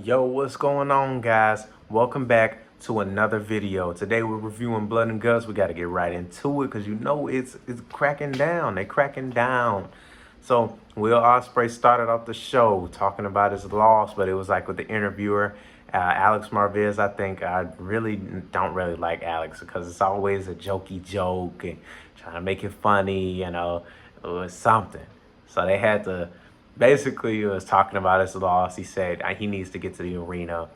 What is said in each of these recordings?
Yo, what's going on, guys? Welcome back to another video. Today we're reviewing Blood and Guts. We got to get right into it because it's cracking down. They cracking down. So Will Ospreay started off the show talking about his loss, but it was like with the interviewer, Alex Marvez. I think I really don't really like Alex because it's always a jokey joke and trying to make it funny, or something. So they had to. Basically, he was talking about his loss. He said he needs to get to the arena,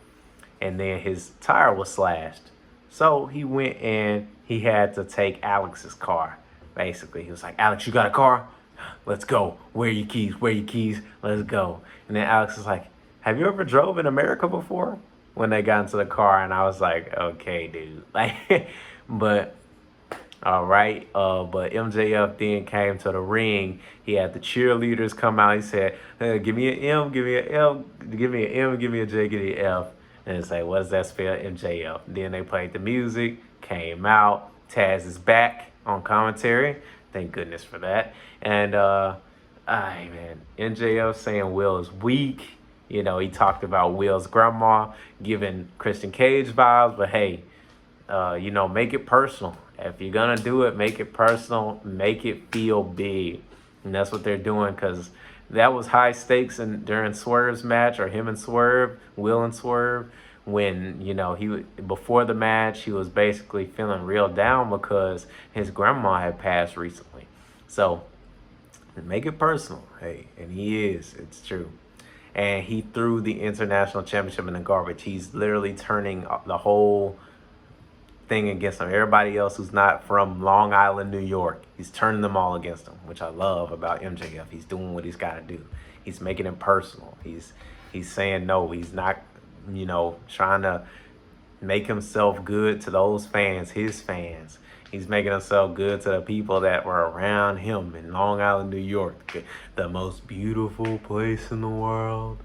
and then his tire was slashed. So he went and he had to take Alex's car. Basically, he was like, "Alex, you got a car? Let's go. Where are your keys? Where are your keys? Let's go." And then Alex was like, "Have you ever drove in America before?" When they got into the car, and I was like, "Okay, dude." Like, but all right. But MJF then came to the ring. He had the cheerleaders come out. He said, "Give me an M, give me an L, give me an M, give me a J, give me an F." And it's like, what does that spell? MJF. Then they played the music, came out. Taz is back on commentary. Thank goodness for that. And man, MJF saying Will is weak. He talked about Will's grandma giving Christian Cage vibes, but hey, make it personal. If you're gonna do it, make it personal, make it feel big, and that's what they're doing. Because that was high stakes during Swerve's match, or him and Swerve, Will and Swerve, when before the match he was basically feeling real down because his grandma had passed recently. So make it personal, hey, and he is. It's true. And he threw the international championship in the garbage. He's literally turning the whole thing against him. Everybody else who's not from Long Island, New York, he's turning them all against him, which I love about MJF. He's doing what he's got to do. He's making it personal. He's saying no. He's not, trying to make himself good to those fans, his fans. He's making himself good to the people that were around him in Long Island, New York, the most beautiful place in the world.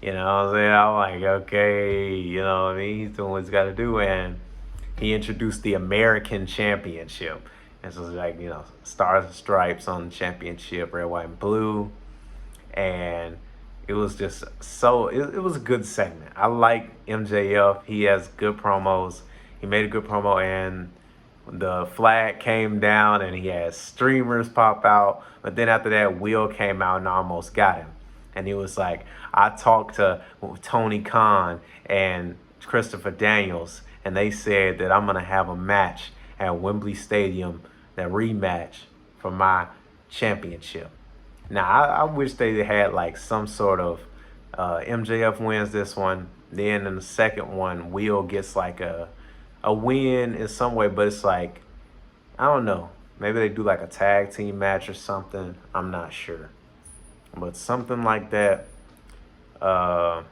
You know what I'm saying? I'm like, okay, what I mean? He's doing what he's got to do, and he introduced the American Championship. And so it's like, stars and stripes on the championship, red, white, and blue. And it was just it was a good segment. I like MJF. He has good promos. He made a good promo, and the flag came down, and he had streamers pop out. But then after that, Will came out and almost got him. And he was like, I talked to Tony Khan and Christopher Daniels, and they said that I'm going to have a match at Wembley Stadium, that rematch for my championship. Now, I wish they had like some sort of MJF wins this one. Then in the second one, Will gets like a win in some way, but it's like, I don't know. Maybe they do like a tag team match or something. I'm not sure. But something like that, but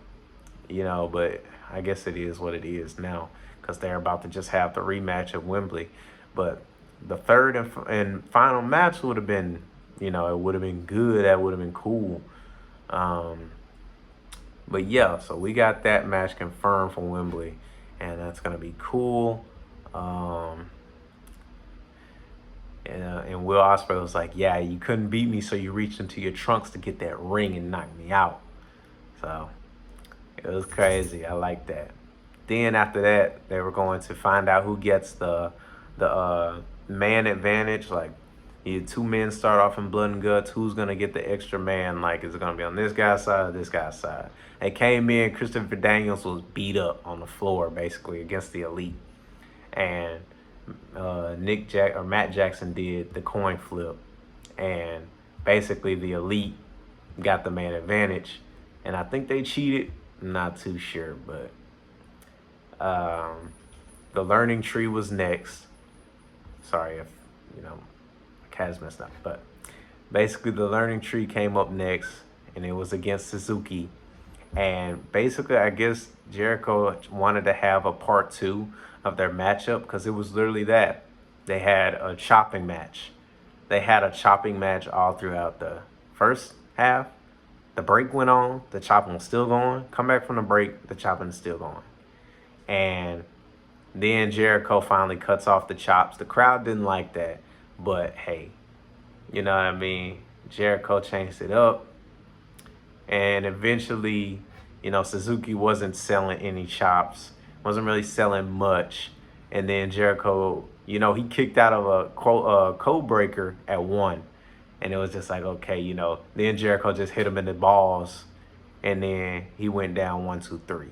I guess it is what it is now because they're about to just have the rematch at Wembley. But the third and final match would have been, it would have been good. That would have been cool. But yeah, so we got that match confirmed for Wembley, and that's going to be cool. And Will Ospreay was like, yeah, you couldn't beat me, so you reached into your trunks to get that ring and knock me out. So it was crazy. I like that. Then after that, they were going to find out who gets the man advantage. Like, two men start off in Blood and Guts. Who's going to get the extra man? Like, is it going to be on this guy's side or this guy's side? They came in. Christopher Daniels was beat up on the floor, basically, against the Elite. And Matt Jackson did the coin flip. And basically, the Elite got the man advantage. And I think they cheated. I'm not too sure, but the learning tree was next. Sorry if, my cat's messed up. But basically, the learning tree came up next, and it was against Suzuki. And basically, I guess Jericho wanted to have a part 2 of their matchup because it was literally that. They had a chopping match. They had a chopping match all throughout the first half. The break went on. The chopping was still going. Come back from the break. The chopping is still going. And then Jericho finally cuts off the chops. The crowd didn't like that. But, hey, you know what I mean? Jericho changed it up. And eventually Suzuki wasn't selling any chops, wasn't really selling much. And then Jericho, he kicked out of a code breaker at 1. And it was just like, okay, then Jericho just hit him in the balls. And then he went down 1, 2, 3.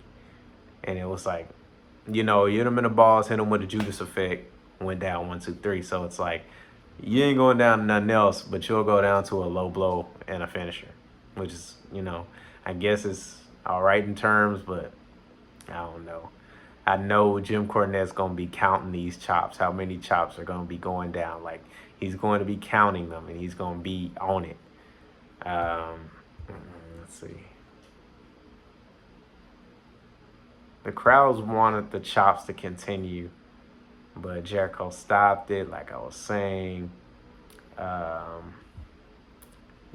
And it was like, hit him in the balls, hit him with a Judas effect, went down 1, 2, 3. So it's like, you ain't going down to nothing else, but you'll go down to a low blow and a finisher, which is, I guess it's all right in terms, but I don't know. I know Jim Cornette's going to be counting these chops, how many chops are going to be going down. Like, he's going to be counting them, and he's going to be on it. Let's see. The crowds wanted the chops to continue, but Jericho stopped it, like I was saying.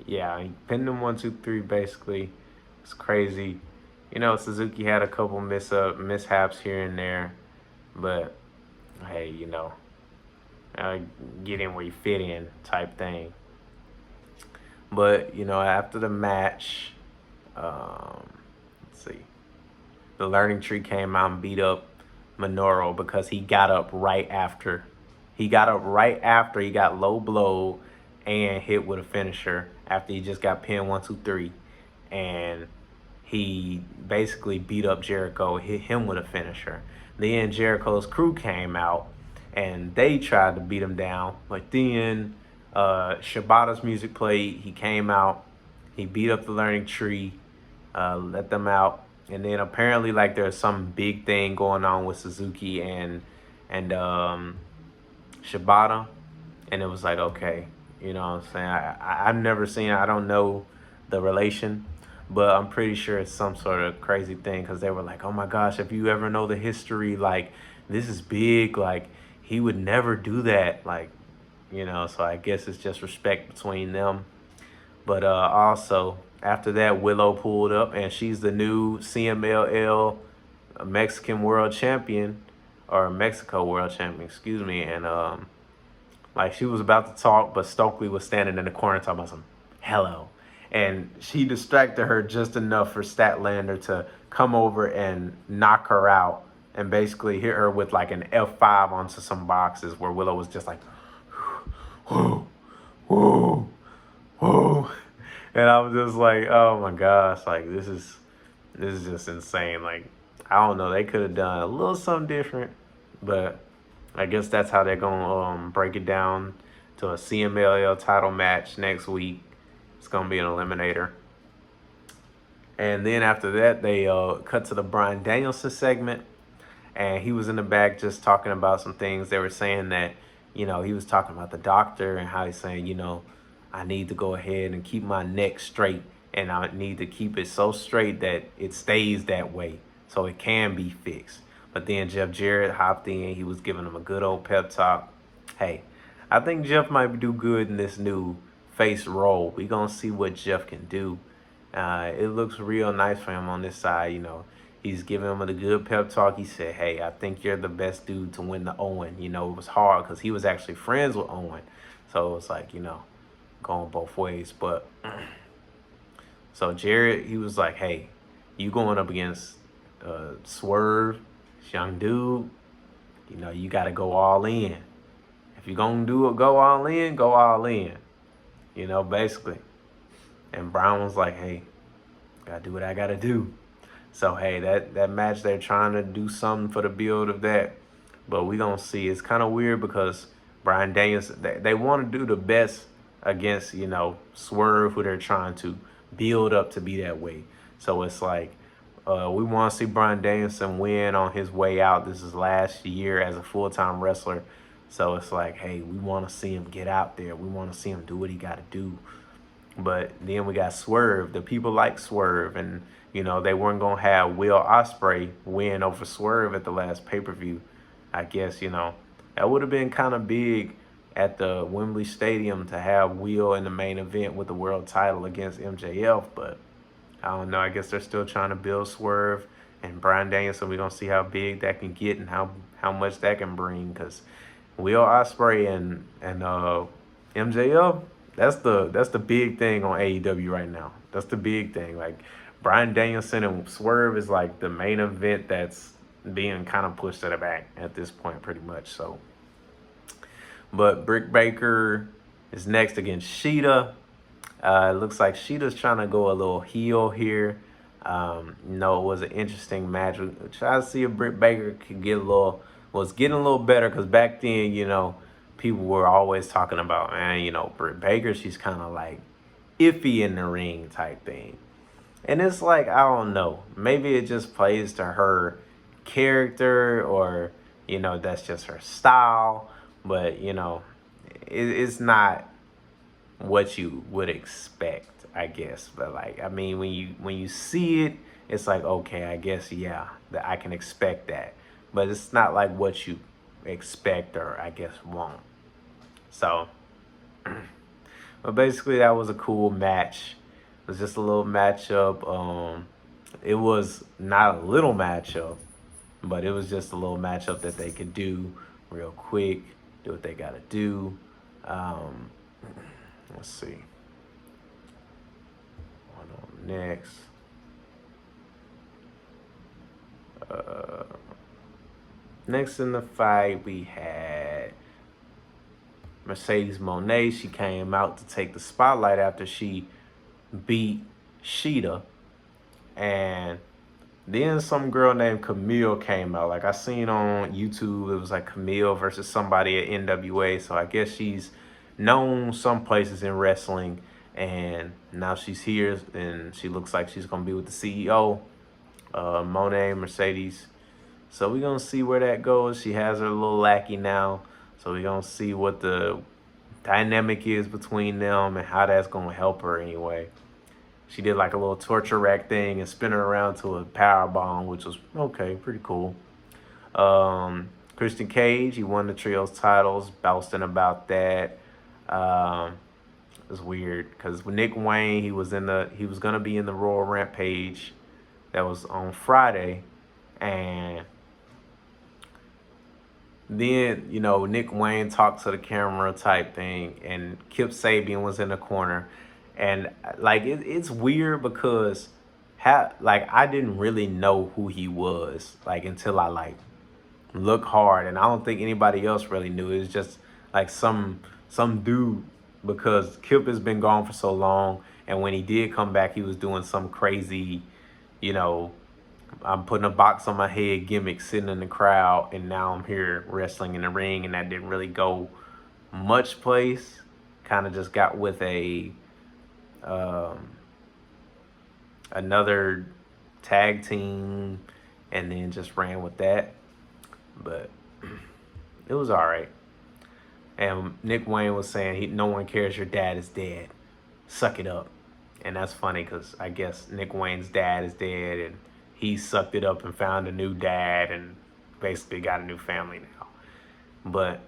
Yeah, he pinned him 1, 2, 3, basically. It's crazy. Suzuki had a couple mishaps here and there, but hey, get in where you fit in type thing. But after the match, let's see, the Learning Tree came out and beat up Minoru because he got up right after. He got low blow and hit with a finisher after he just got pinned 1, 2, 3, and he basically beat up Jericho, hit him with a finisher. Then Jericho's crew came out and they tried to beat him down, but then Shibata's music played. He came out, he beat up the Learning Tree, let them out. And then apparently, like, there's some big thing going on with Suzuki and Shibata. And it was like, okay, you know what I'm saying? I've never seen it. I don't know the relation, but I'm pretty sure it's some sort of crazy thing because they were like, oh my gosh, if you ever know the history, like, this is big. Like, he would never do that. Like, so I guess it's just respect between them. But also, after that, Willow pulled up, and she's the new CMLL Mexican World Champion, or Mexico World Champion, excuse me. And like, she was about to talk, but Stokely was standing in the corner talking about some hello. And she distracted her just enough for Statlander to come over and knock her out and basically hit her with like an F5 onto some boxes where Willow was just like, whoa, whoa, whoa. And I was just like, oh my gosh, like, this is just insane. Like, I don't know, they could have done a little something different, but I guess that's how they're gonna break it down to a CMLL title match next week. It's gonna be an eliminator. And then after that, they cut to the Bryan Danielson segment, and he was in the back just talking about some things. They were saying that, he was talking about the doctor and how he's saying, I need to go ahead and keep my neck straight, and I need to keep it so straight that it stays that way so it can be fixed. But then Jeff Jarrett hopped in. He was giving him a good old pep talk. Hey, I think Jeff might do good in this new face role. We're going to see what Jeff can do. It looks real nice for him on this side, He's giving him a good pep talk. He said, hey, I think you're the best dude to win the Owen. It was hard because he was actually friends with Owen. So it was like, going both ways. But so Jarrett, he was like, hey, you going up against Swerve, young dude, you got to go all in. If you're going to do it, go all in, basically. And Brown was like, hey, got to do what I got to do. So, hey, that match, they're trying to do something for the build of that. But we don't see. It's kind of weird because Bryan Danielson, they want to do the best against, Swerve, who they're trying to build up to be that way. So it's like, we want to see Bryan Danielson win on his way out. This is last year as a full-time wrestler. So it's like, hey, we want to see him get out there. We want to see him do what he got to do. But then we got Swerve. The people like Swerve. And, they weren't going to have Will Ospreay win over Swerve at the last pay-per-view. I guess, that would have been kind of big at the Wembley Stadium to have Will in the main event with the world title against MJF. But I don't know. I guess they're still trying to build Swerve and Bryan Danielson. We're going to see how big that can get and how much that can bring. Because Will Ospreay and MJF, that's the big thing on AEW right now. That's the big thing. Like, Bryan Danielson and Swerve is like the main event that's being kind of pushed to the back at this point, pretty much. So, but Britt Baker is next against Sheeta. It looks like Sheeta's trying to go a little heel here. It was an interesting match. We try to see if Britt Baker could get was getting a little better, because back then, people were always talking about, man, Britt Baker, she's kind of like iffy in the ring type thing. And it's like, I don't know. Maybe it just plays to her character, or, that's just her style. But, it's not what you would expect, I guess. But like, I mean, when you see it, it's like, okay, I guess, yeah, that I can expect that. But it's not like what you expect, or I guess want. So, but basically that was a cool match. It was just a little matchup. It was not a little matchup, but it was just a little matchup that they could do real quick, do what they gotta do. Let's see. What on next? Next in the fight, we had Mercedes Moné. She came out to take the spotlight after she beat Sheeta. And then some girl named Camille came out. Like, I seen on YouTube, it was like Camille versus somebody at NWA. So I guess she's known some places in wrestling. And now she's here, and she looks like she's going to be with the CEO, Moné Mercedes. So we're going to see where that goes. She has her little lackey now. So we're going to see what the dynamic is between them and how that's going to help her anyway. She did like a little torture rack thing and spin her around to a power bomb, which was okay, pretty cool. Christian Cage, he won the trios titles, boasting about that. It was weird because with Nick Wayne, he was gonna be in the Royal Rampage that was on Friday, and then Nick Wayne talked to the camera type thing, and Kip Sabian was in the corner. And like it's weird because I didn't really know who he was until I look hard, and I don't think anybody else really knew. It was just like some dude, because Kip has been gone for so long, and when he did come back, he was doing some crazy, I'm putting a box on my head gimmick, sitting in the crowd, and now I'm here wrestling in the ring, and that didn't really go much place. Kind of just got with another tag team, and then just ran with that. But it was all right. And Nick Wayne was saying, no one cares, your dad is dead. Suck it up. And that's funny because I guess Nick Wayne's dad is dead, and he sucked it up and found a new dad and basically got a new family now. But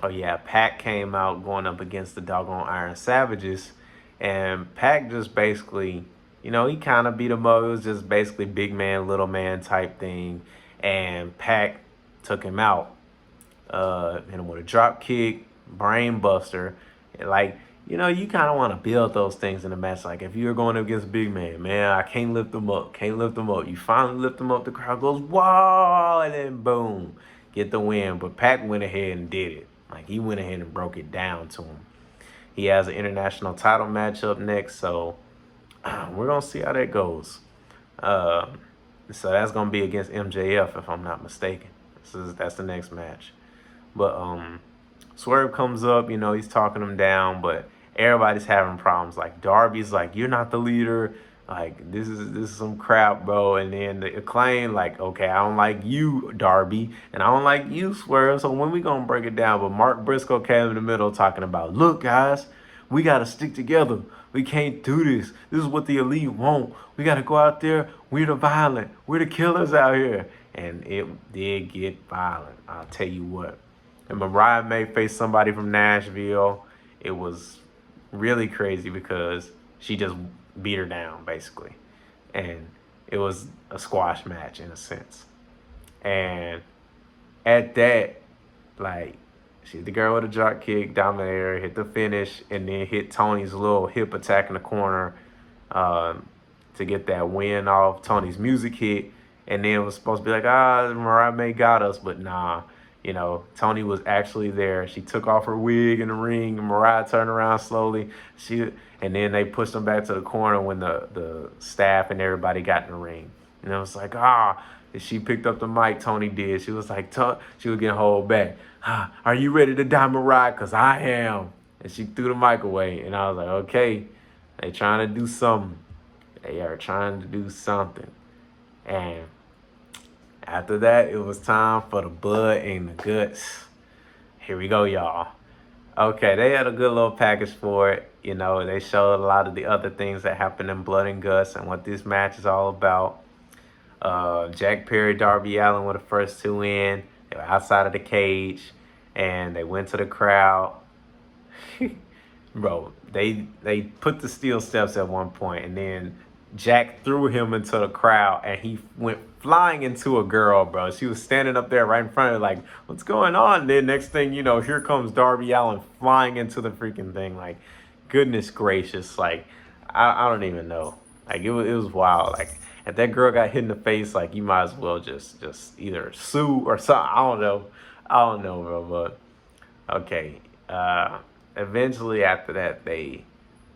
oh yeah, Pac came out going up against the doggone Iron Savages, and Pac just basically, he kind of beat him up. It was just basically big man, little man type thing, and Pac took him out. Hit him with a drop kick, brain buster. You kind of want to build those things in a match. Like, if you're going up against big man, I can't lift him up, can't lift him up. You finally lift him up, the crowd goes, wow, and then boom, get the win. But Pac went ahead and did it. He went ahead and broke it down to him. He has an international title match up next, so we're going to see how that goes. So that's going to be against MJF, if I'm not mistaken. That's the next match. But Swerve comes up, he's talking him down, but everybody's having problems. Like, Darby's like, you're not the leader. Like, this is some crap, bro. And then the Acclaim, okay, I don't like you, Darby, and I don't like you, Swerve, so when we gonna break it down? But Mark Briscoe came in the middle talking about, look, guys, we got to stick together. We can't do this. This is what the elite want. We got to go out there. We're the violent. We're the killers out here. And it did get violent, I'll tell you what. And Mariah May faced somebody from Nashville. It was really crazy because she just beat her down, basically. And it was a squash match in a sense. And at that, She hit the girl with a drop kick, dominator, hit the finish, and then hit Tony's little hip attack in the corner to get that win off. Tony's music hit, and then it was supposed to be like, Mariah May got us, but nah. You know, Tony was actually there. She took off her wig in the ring, and Mariah turned around slowly. And then they pushed them back to the corner when the staff and everybody got in the ring. And it was like, and she picked up the mic, Tony did. She was like, she was getting hold back. Are you ready to Diamond Ride? Because I am. And she threw the mic away. And I was like, okay, they trying to do something. They are trying to do something. And after that, it was time for the blood and the guts. Here we go, y'all. Okay, they had a good little package for it. You know, they showed a lot of the other things that happened in Blood and Guts and what this match is all about. Jack Perry, Darby Allin were the first two in. They were outside of the cage, and they went to the crowd. Bro, they put the steel steps at one point, and then Jack threw him into the crowd, and he went flying into a girl, bro. She was standing up there right in front of her, like, what's going on? And then next thing you know, here comes Darby Allin flying into the freaking thing. Like, goodness gracious. Like, I don't even know. Like, it was wild. Like, if that girl got hit in the face, like, you might as well just either sue or something. I don't know, bro. But, okay. Eventually, after that, they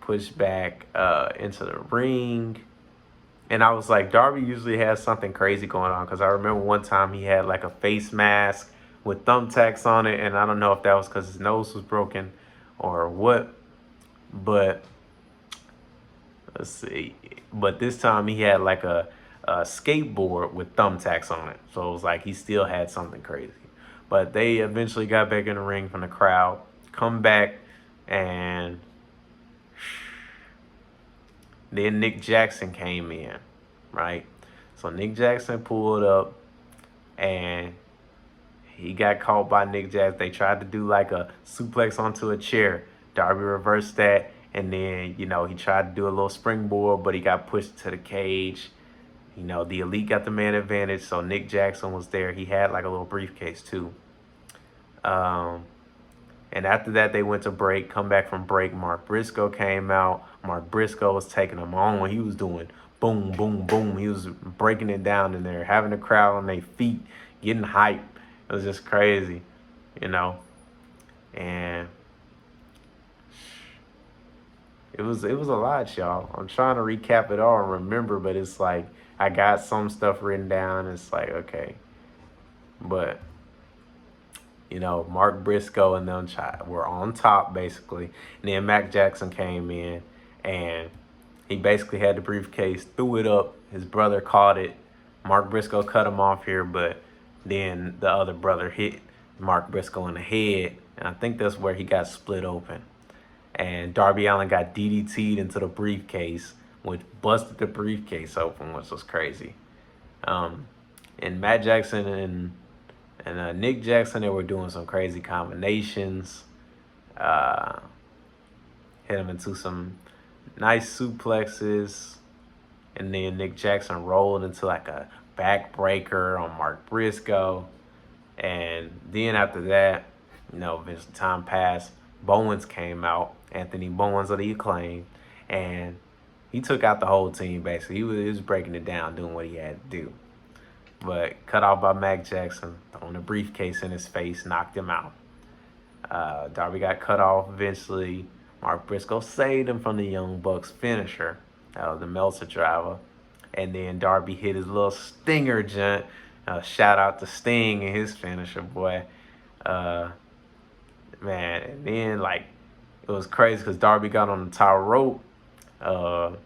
pushed back into the ring. And I was like, Darby usually has something crazy going on, because I remember one time he had like a face mask with thumbtacks on it, and I don't know if that was because his nose was broken or what, but let's see. But this time he had like a skateboard with thumbtacks on it, so it was like he still had something crazy. But they eventually got back in the ring from the crowd, come back, and then Nick Jackson came in, right? So Nick Jackson pulled up, and he got caught by Nick Jackson. They tried to do like a suplex onto a chair. Darby reversed that, and then, you know, he tried to do a little springboard, but he got pushed to the cage. You know, the Elite got the man advantage, so Nick Jackson was there. He had like a little briefcase too. And after that, they went to break. Come back from break, Mark Briscoe came out. Mark Briscoe was taking them on. He was doing boom, boom, boom. He was breaking it down in there, having the crowd on their feet, getting hype. It was just crazy, you know. And it was a lot, y'all. I'm trying to recap it all and remember, but it's like I got some stuff written down. It's like, okay. But, you know, Mark Briscoe and them were on top, basically. And then Mac Jackson came in, and he basically had the briefcase, threw it up. His brother caught it. Mark Briscoe cut him off here, but then the other brother hit Mark Briscoe in the head, and I think that's where he got split open. And Darby Allin got DDT'd into the briefcase, which busted the briefcase open, which was crazy. And Matt Jackson and Nick Jackson, they were doing some crazy combinations. Hit him into some nice suplexes. And then Nick Jackson rolled into like a backbreaker on Mark Briscoe. And then after that, you know, as time passed, Bowens came out. Anthony Bowens of the Acclaim. And he took out the whole team, basically. He was breaking it down, doing what he had to do. But cut off by Mac Jackson, throwing a briefcase in his face, knocked him out. Darby got cut off eventually. Mark Briscoe saved him from the Young Bucks finisher. That was the Meltzer driver. And then Darby hit his little stinger jump. Shout out to Sting and his finisher, boy. Man, and then, like, it was crazy because Darby got on the top rope. And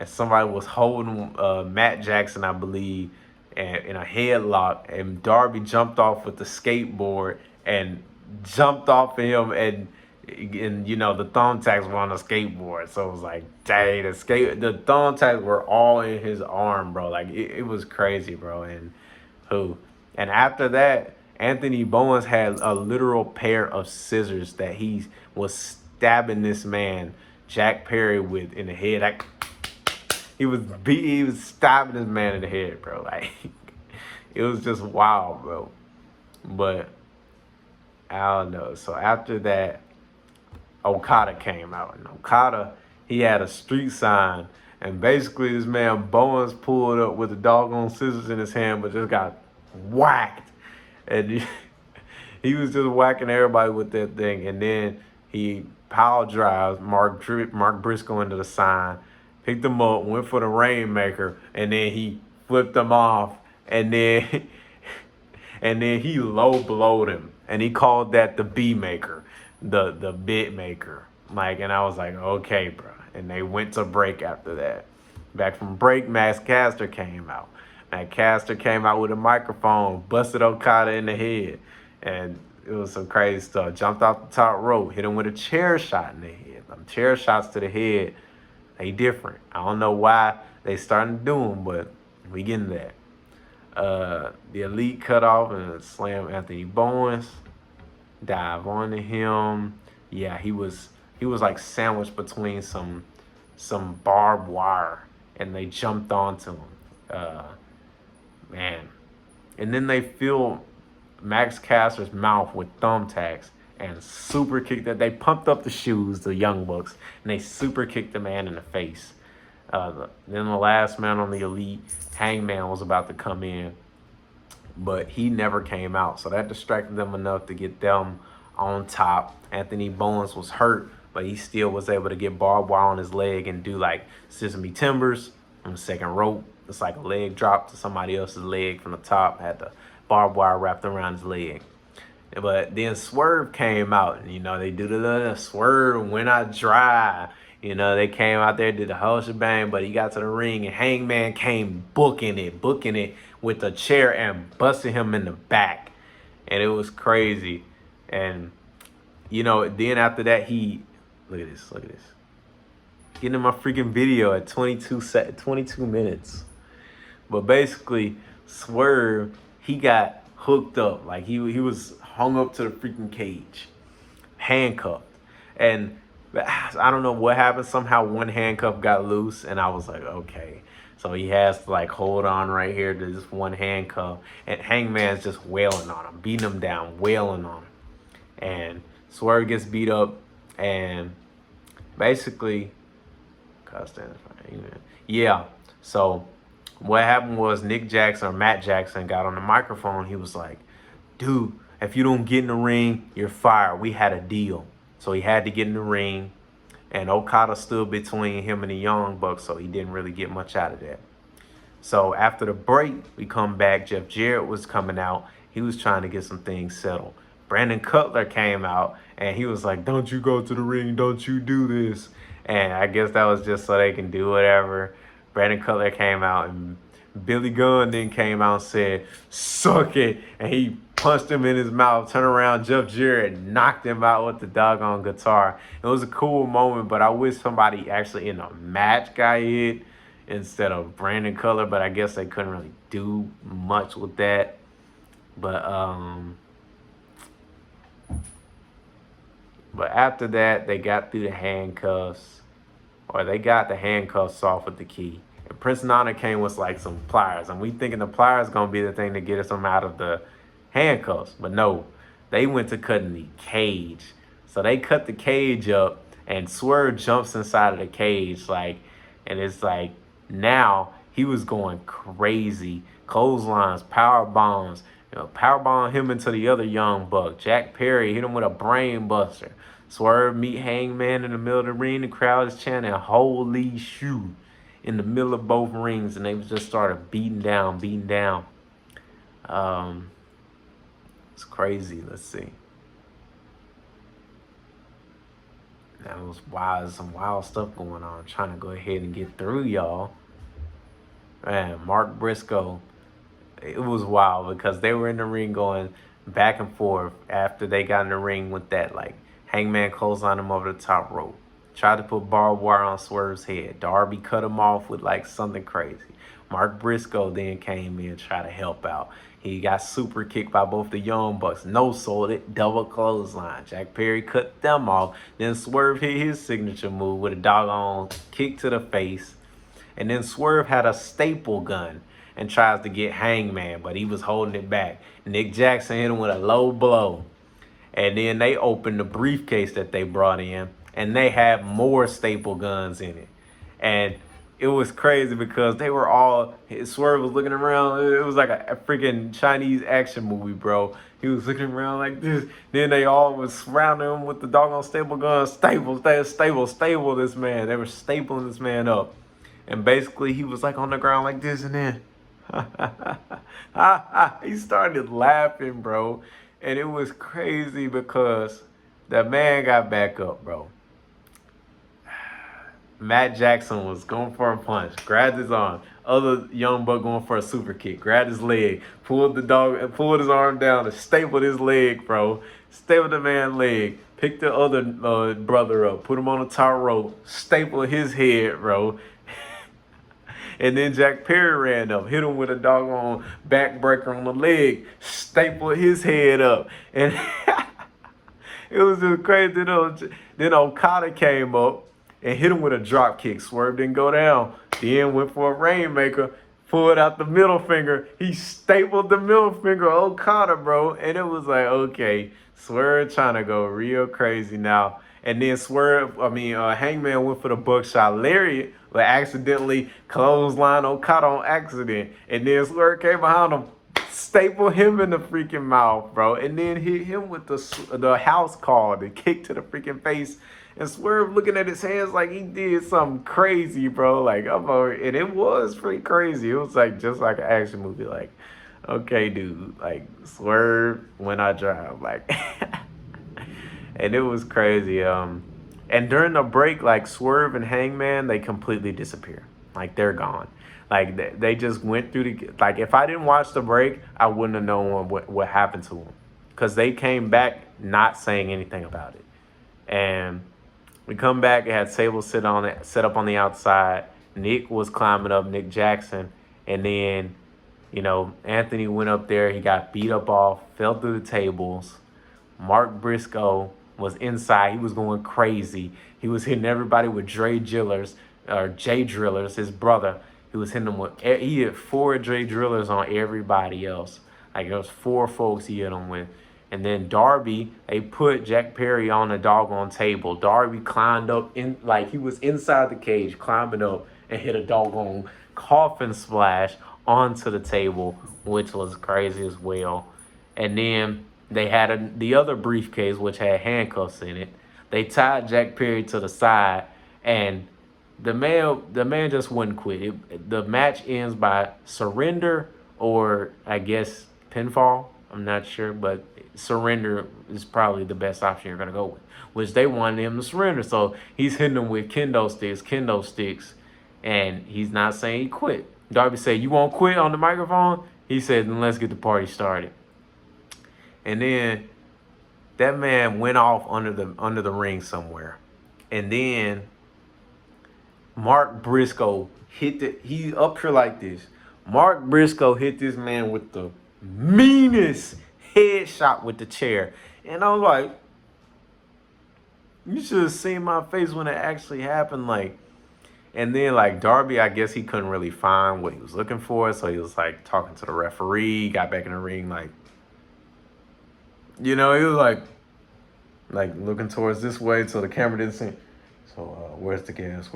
somebody was holding Matt Jackson, I believe, in a headlock, and Darby jumped off with the skateboard and jumped off of him, and you know, the thumbtacks were on the skateboard, so it was like, dang, the thumbtacks were all in his arm, bro. Like, it was crazy, bro. And after that, Anthony Bowens had a literal pair of scissors that he was stabbing this man Jack Perry with in the head. He was stabbing this man in the head, bro. Like, it was just wild, bro. But I don't know. So after that, Okada came out, and Okada, he had a street sign, and basically this man Bowens pulled up with the doggone scissors in his hand, but just got whacked, and he was just whacking everybody with that thing, and then he power drives Mark Briscoe into the sign, picked him up, went for the Rainmaker, and then he flipped him off, and then and then he low blowed him, and he called that the B maker, the bit maker. Like, and I was like, okay, bro. And they went to break after that. Back from break, Max Caster came out. And Caster came out with a microphone, busted Okada in the head, and it was some crazy stuff. Jumped off the top rope, hit him with a chair shot in the head. Them chair shots to the head, they different. I don't know why they starting to do them, but we getting that. The Elite cut off and slam Anthony Bowens, dive onto him. Yeah, he was like sandwiched between some barbed wire, and they jumped onto him. Man, and then they filled Max Caster's mouth with thumbtacks and super kicked that. They pumped up the shoes, the Young Bucks, and they super kicked the man in the face. Then the last man on the Elite, Hangman, was about to come in, but he never came out. So that distracted them enough to get them on top. Anthony Bowens was hurt, but he still was able to get barbed wire on his leg and do like Sesame Timbers on the second rope. It's like a leg drop to somebody else's leg from the top. Had the barbed wire wrapped around his leg. But then Swerve came out, and, you know, they do the Swerve went out dry. You know, they came out there, did the whole shebang, but he got to the ring, and Hangman came booking it with a chair and busted him in the back. And it was crazy. And, you know, then after that, look at this. Getting in my freaking video at 22 minutes. But basically, Swerve, he got hooked up. Like, he was hung up to the freaking cage, handcuffed. And I don't know what happened. Somehow one handcuff got loose, and I was like, okay. So he has to, like, hold on right here to this one handcuff. And Hangman's just wailing on him, beating him down, wailing on him. And Swerve gets beat up, and basically, yeah. So what happened was Matt Jackson got on the microphone. He was like, dude, if you don't get in the ring, you're fired. We had a deal. So he had to get in the ring, and Okada stood between him and the Young Bucks, so he didn't really get much out of that. So after the break, we come back. Jeff Jarrett was coming out. He was trying to get some things settled. Brandon Cutler came out, and he was like, don't you go to the ring. Don't you do this. And I guess that was just so they can do whatever. Brandon Cutler came out, and Billy Gunn then came out and said, suck it. And he punched him in his mouth, turned around, Jeff Jarrett knocked him out with the doggone guitar. It was a cool moment, but I wish somebody actually in a match got hit instead of Brandon Cutler, but I guess they couldn't really do much with that. But after that, they got through the handcuffs, or they got the handcuffs off with the key. And Prince Nana came with like some pliers, and we thinking the pliers gonna be the thing to get us out of the handcuffs, but no, they went to cutting the cage. So they cut the cage up, and Swerve jumps inside of the cage, like, and it's like now he was going crazy. Clotheslines, power bombs, power bomb him into the other Young Buck. Jack Perry hit him with a brain buster. Swerve meet Hangman in the middle of the ring. The crowd is chanting, holy shoot, in the middle of both rings, and they just started beating down. It's crazy. Let's see. That was wild. Some wild stuff going on. I'm trying to go ahead and get through, y'all. Man, Mark Briscoe, it was wild because they were in the ring going back and forth after they got in the ring with that, like, Hangman clotheslined him over the top rope. Tried to put barbed wire on Swerve's head. Darby cut him off with, like, something crazy. Mark Briscoe then came in and tried to help out. He got super kicked by both the Young Bucks. No sold it, double clothesline. Jack Perry cut them off. Then Swerve hit his signature move with a doggone kick to the face. And then Swerve had a staple gun and tries to get Hangman, but he was holding it back. Nick Jackson hit him with a low blow. And then they opened the briefcase that they brought in, and they had more staple guns in it. And it was crazy because they were all, Swerve was looking around. It was like a freaking Chinese action movie, bro. He was looking around like this. Then they all was surrounding him with the doggone staple guns. Staple this man. They were stapling this man up. And basically he was like on the ground like this, and then he started laughing, bro. And it was crazy because that man got back up, bro. Matt Jackson was going for a punch, grabbed his arm. Other young buck going for a super kick, grabbed his leg, pulled his arm down and stapled his leg, bro. Stapled the man's leg, picked the other brother up, put him on the top rope, stapled his head, bro. And then Jack Perry ran up, hit him with a doggone backbreaker on the leg, stapled his head up. And it was just crazy. Then Okada came up and hit him with a drop kick. Swerve didn't go down. Then went for a rainmaker, pulled out the middle finger. He stapled the middle finger of Okada, bro. And it was like, okay, Swerve trying to go real crazy now. And then Hangman went for the buckshot lariat, but accidentally clothesline Okada on accident. And then Swerve came behind him, stapled him in the freaking mouth, bro. And then hit him with the house call, the kick to the freaking face. And Swerve looking at his hands like he did something crazy, bro. Like, and it was pretty crazy. It was like just like an action movie. Like, okay, dude. Like, Swerve when I drive. Like, and it was crazy. And during the break, like Swerve and Hangman, they completely disappear. Like, they're gone. Like, they just went through like, if I didn't watch the break, I wouldn't have known what happened to them. Because they came back not saying anything about it. And we come back, it had Sable set up on the outside. Nick was climbing up, Nick Jackson. And then, Anthony went up there. He got beat up off, fell through the tables. Mark Briscoe was inside. He was going crazy. He was hitting everybody with Jay Drillers, his brother. He was hitting them he hit 4 Jay Drillers on everybody else. Like, there was 4 folks he hit them with. And then Darby, they put Jack Perry on the doggone table. Darby climbed up, he was inside the cage, climbing up and hit a doggone coffin splash onto the table, which was crazy as well. And then they had the other briefcase, which had handcuffs in it. They tied Jack Perry to the side, and the man just wouldn't quit. The match ends by surrender or, I guess, pinfall. I'm not sure, but surrender is probably the best option you're going to go with, which they wanted him to surrender. So he's hitting them with kendo sticks, and he's not saying he quit. Darby said, "You won't quit" on the microphone. He said, "Then let's get the party started." And then that man went off under the ring somewhere. And then Mark Briscoe he up here like this. Mark Briscoe hit this man with the meanest headshot with the chair. And I was like, you should have seen my face when it actually happened. Like, and then like Darby, I guess he couldn't really find what he was looking for. So he was like talking to the referee, got back in the ring, like, he was like looking towards this way so the camera didn't see. So where's the gas?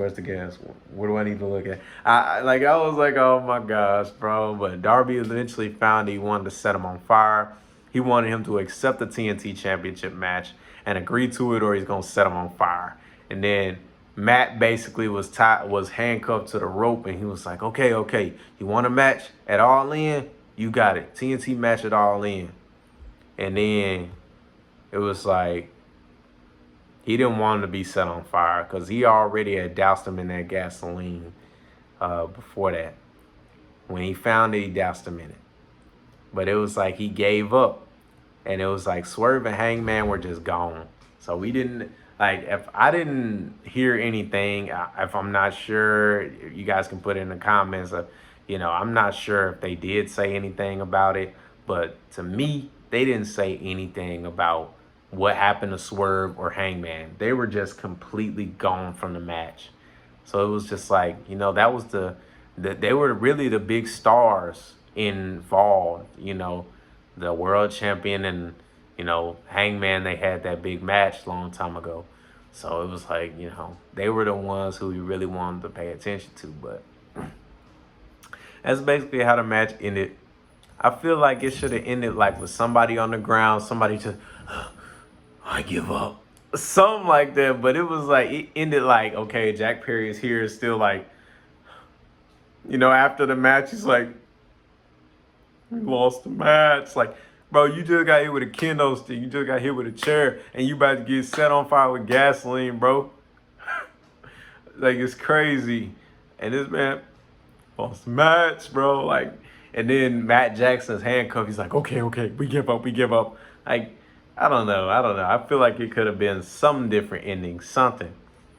What do I need to look at? I was like, oh my gosh, bro. But Darby eventually found he wanted to set him on fire. He wanted him to accept the TNT Championship match and agree to it, or he's gonna set him on fire. And then Matt basically was handcuffed to the rope, and he was like, okay, you want a match at All In? You got it. TNT match at All In. And then it was like, he didn't want him to be set on fire because he already had doused him in that gasoline before that. When he found it, he doused him in it. But it was like he gave up. And it was like Swerve and Hangman were just gone. So we didn't, if I didn't hear anything, if I'm not sure, you guys can put it in the comments. I'm not sure if they did say anything about it. But to me, they didn't say anything about what happened to Swerve or Hangman. They were just completely gone from the match. So it was just like, that was they were really the big stars involved, the world champion and You know, Hangman, they had that big match a long time ago. So it was like, you know, they were the ones who we really wanted to pay attention to. But that's basically how the match ended. I feel like it should have ended like with somebody on the ground, somebody just, I give up. Something like that. But it was like, it ended like, okay, Jack Perry is here. It's still like, you know, after the match, he's like, we lost the match. Like, bro, you just got hit with a kendo stick. You just got hit with a chair, and you about to get set on fire with gasoline, bro. Like, it's crazy. And this man lost the match, bro. Like, and then Matt Jackson's handcuffed. He's like, okay, we give up, we give up. Like, I don't know. I feel like it could have been some different ending, something.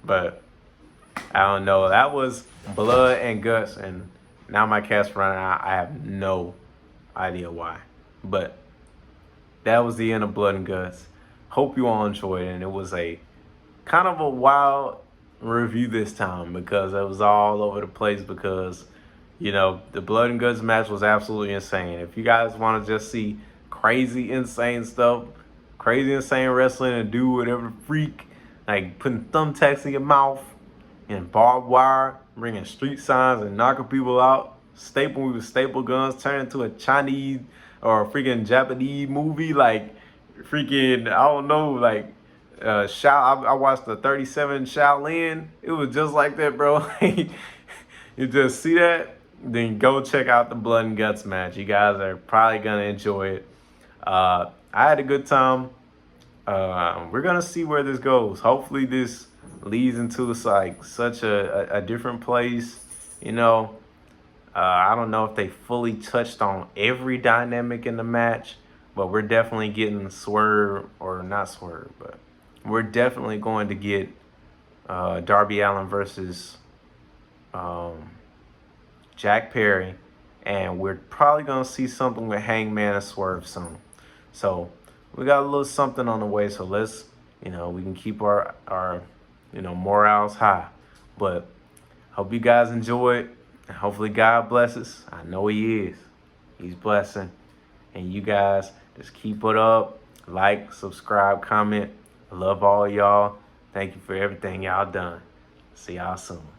But I don't know. That was blood and guts, and now my cat's running out. I have no idea why. But that was the end of Blood and Guts. Hope you all enjoyed it. And it was a kind of a wild review this time because it was all over the place because, you know, the Blood and Guts match was absolutely insane. If you guys want to just see crazy, insane stuff, crazy, insane wrestling and do whatever freak, like putting thumbtacks in your mouth and barbed wire, bringing street signs and knocking people out, stapling with staple guns, turning into a Chinese or a freaking Japanese movie, like freaking, I don't know, like I watched the 37 Shaolin. It was just like that, bro. You just see that, then go check out the Blood and Guts match. You guys are probably gonna enjoy it. I had a good time. We're gonna see where this goes. Hopefully this leads into like such a different place. You know, I don't know if they fully touched on every dynamic in the match, but we're definitely getting Swerve, or not Swerve, but we're definitely going to get Darby Allin versus Jack Perry, and we're probably gonna see something with Hangman and Swerve soon. So we got a little something on the way. So let's, you know, we can keep our you know, morale's high. But hope you guys enjoyed. And hopefully God blesses. I know He is. He's blessing. And you guys just keep it up. Like, subscribe, comment. I love all y'all. Thank you for everything y'all done. See y'all soon.